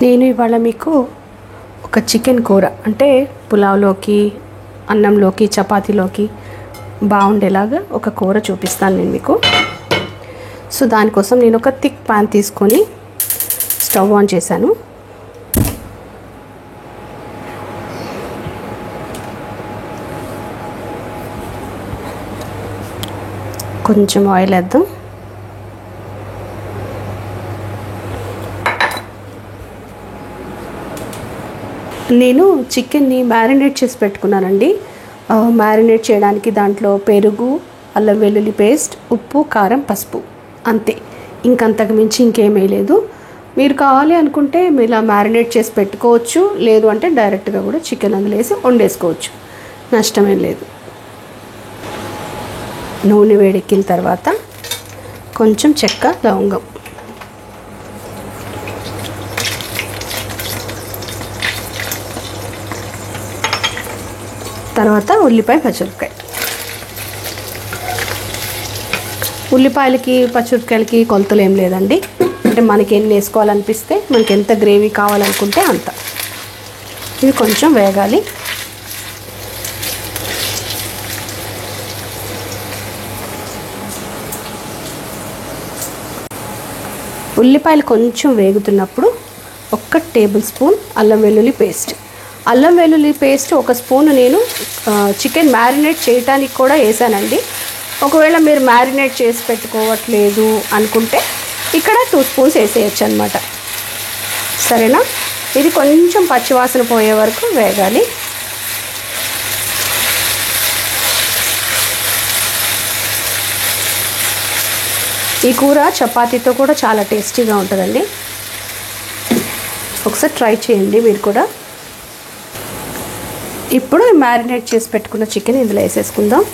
నేను ఇవాళ మీకు ఒక చికెన్ కూర అంటే పులావ్లోకి, అన్నంలోకి, చపాతీలోకి బాగుండేలాగా ఒక కూర చూపిస్తాను నేను మీకు. సో దానికోసం నేను ఒక థిక్ పాన్ తీసుకొని స్టవ్ ఆన్ చేశాను. కొంచెం ఆయిల్ వేద్దాం. నేను చికెన్ని మ్యారినేట్ చేసి పెట్టుకున్నానండి. మ్యారినేట్ చేయడానికి దాంట్లో పెరుగు, అల్లం వెల్లుల్లి పేస్ట్, ఉప్పు, కారం, పసుపు, అంతే. ఇంకంతకు మించి ఇంకేమీ లేదు. మీరు కావాలి అనుకుంటే మీరు ఇలా మ్యారినేట్ చేసి పెట్టుకోవచ్చు, లేదు అంటే డైరెక్ట్గా కూడా చికెన్ అందులో వేసి వండేసుకోవచ్చు, నష్టమేం లేదు. నూనె వేడెక్కిన తర్వాత కొంచెం చెక్క, లవంగం, తర్వాత ఉల్లిపాయ, పచ్చిమిరపకాయ. ఉల్లిపాయలకి పచ్చిమిరపకాయలకి కొలతలు ఏం లేదండి. అంటే మనకి ఎన్ని వేసుకోవాలనిపిస్తే, మనకి ఎంత గ్రేవీ కావాలనుకుంటే అంత. ఇది కొంచెం వేగాలి. ఉల్లిపాయలు కొంచెం వేగుతున్నప్పుడు 1 టేబుల్ స్పూన్ అల్లం వెల్లుల్లి పేస్ట్. అల్లం వెల్లుల్లి పేస్ట్ 1 స్పూన్ నేను చికెన్ మ్యారినేట్ చేయడానికి కూడా వేసానండి. ఒకవేళ మీరు మ్యారినేట్ చేసి పెట్టుకోవట్లేదు అనుకుంటే ఇక్కడ 2 స్పూన్స్ వేసేయచ్చు అనమాట. సరేనా? ఇది కొంచెం పచ్చివాసన పోయే వరకు వేగాలి. ఈ కూర చపాతీతో కూడా చాలా టేస్టీగా ఉంటుందండి. ఒకసారి ట్రై చేయండి మీరు కూడా. ఇప్పుడు మ్యారినేట్ చేసి పెట్టుకున్న చికెన్ ఇందులో వేసేసుకుందాం.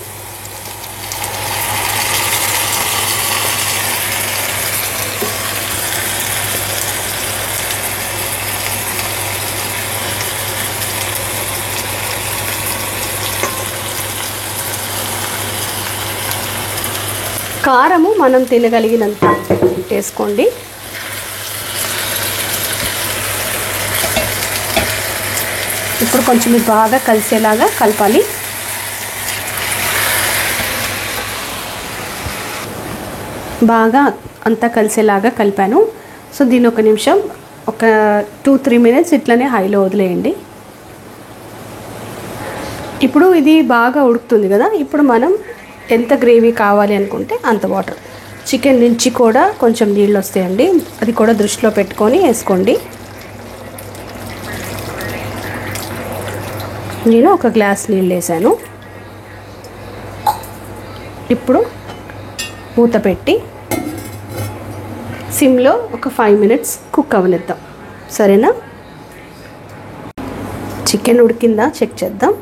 కారము మనం తినగలిగినంత వేసుకోండి. ఇప్పుడు కొంచెం బాగా కలిసేలాగా కలపాలి. బాగా అంతా కలిసేలాగా కలిపాను. సో దీన్ని 1 నిమిషం, ఒక 2-3 మినిట్స్ ఇట్లనే హైలో వదిలేయండి. ఇప్పుడు ఇది బాగా ఉడుకుతుంది కదా. ఇప్పుడు మనం ఎంత గ్రేవీ కావాలి అనుకుంటే అంత వాటర్. చికెన్ నుంచి కూడా కొంచెం నీళ్ళు వస్తాయండి, అది కూడా దృష్టిలో పెట్టుకొని వేసుకోండి. నేను 1 గ్లాస్ నీళ్ళు వేసాను. ఇప్పుడు మూత పెట్టి సిమ్లో ఒక 5 మినిట్స్ కుక్ అవ్వనిద్దాం. సరేనా? చికెన్ ఉడికిందా చెక్ చేద్దాం.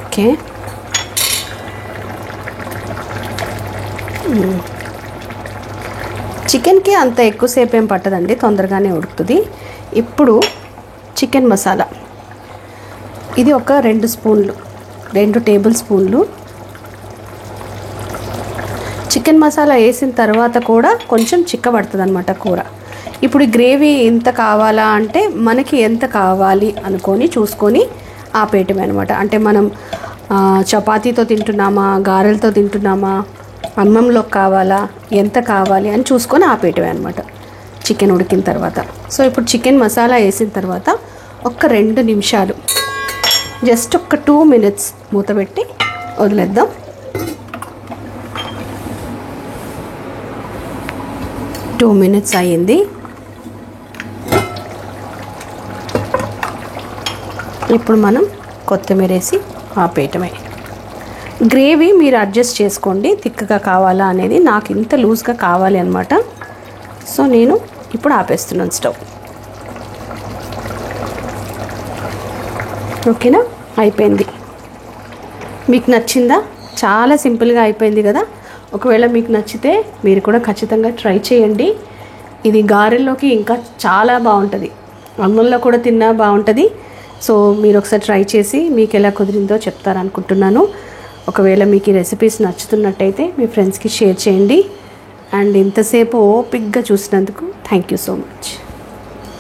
ఓకే, చికెన్కి అంత ఎక్కువసేపు ఏం పట్టదండి, తొందరగానే ఉడుకుతుంది. ఇప్పుడు చికెన్ మసాలా, ఇది ఒక 2 టేబుల్ స్పూన్లు. చికెన్ మసాలా వేసిన తర్వాత కూడా కొంచెం చిక్కబడుతుంది అన్నమాట కూర. ఇప్పుడు గ్రేవీ ఎంత కావాలా అంటే మనకి ఎంత కావాలి అనుకొని చూసుకొని ఆపేయటమే అనమాట. అంటే మనం చపాతీతో తింటున్నామా, గారెలతో తింటున్నామా, అన్నంలో కావాలా, ఎంత కావాలి అని చూసుకొని ఆపేయటమే అనమాట చికెన్ ఉడికిన తర్వాత. సో ఇప్పుడు చికెన్ మసాలా వేసిన తర్వాత ఒక 2 నిమిషాలు, జస్ట్ ఒక 2 మినిట్స్ మూత పెట్టి వదిలేద్దాం. టూ మినిట్స్ అయ్యింది. ఇప్పుడు మనం కొత్తిమీర వేసి ఆపేయటమే. గ్రేవీ మీరు అడ్జస్ట్ చేసుకోండి, థిక్గా కావాలా అనేది. నాకు ఇంత లూజ్గా కావాలి అనమాట. సో నేను ఇప్పుడు ఆపేస్తున్నాను స్టవ్. ఓకేనా? అయిపోయింది. మీకు నచ్చిందా? చాలా సింపుల్గా అయిపోయింది కదా. ఒకవేళ మీకు నచ్చితే మీరు కూడా ఖచ్చితంగా ట్రై చేయండి. ఇది గారెల్లోకి ఇంకా చాలా బాగుంటుంది, అన్నంలో కూడా తిన్నా బాగుంటుంది. సో మీరు ఒకసారి ట్రై చేసి మీకు ఎలా కుదిరిందో చెప్తారనుకుంటున్నాను. ఒకవేళ మీకు ఈ రెసిపీస్ నచ్చుతున్నట్టయితే మీ ఫ్రెండ్స్కి షేర్ చేయండి. అండ్ ఇంతసేపు ఓపిక్గా చూసినందుకు థ్యాంక్ యూ సో మచ్.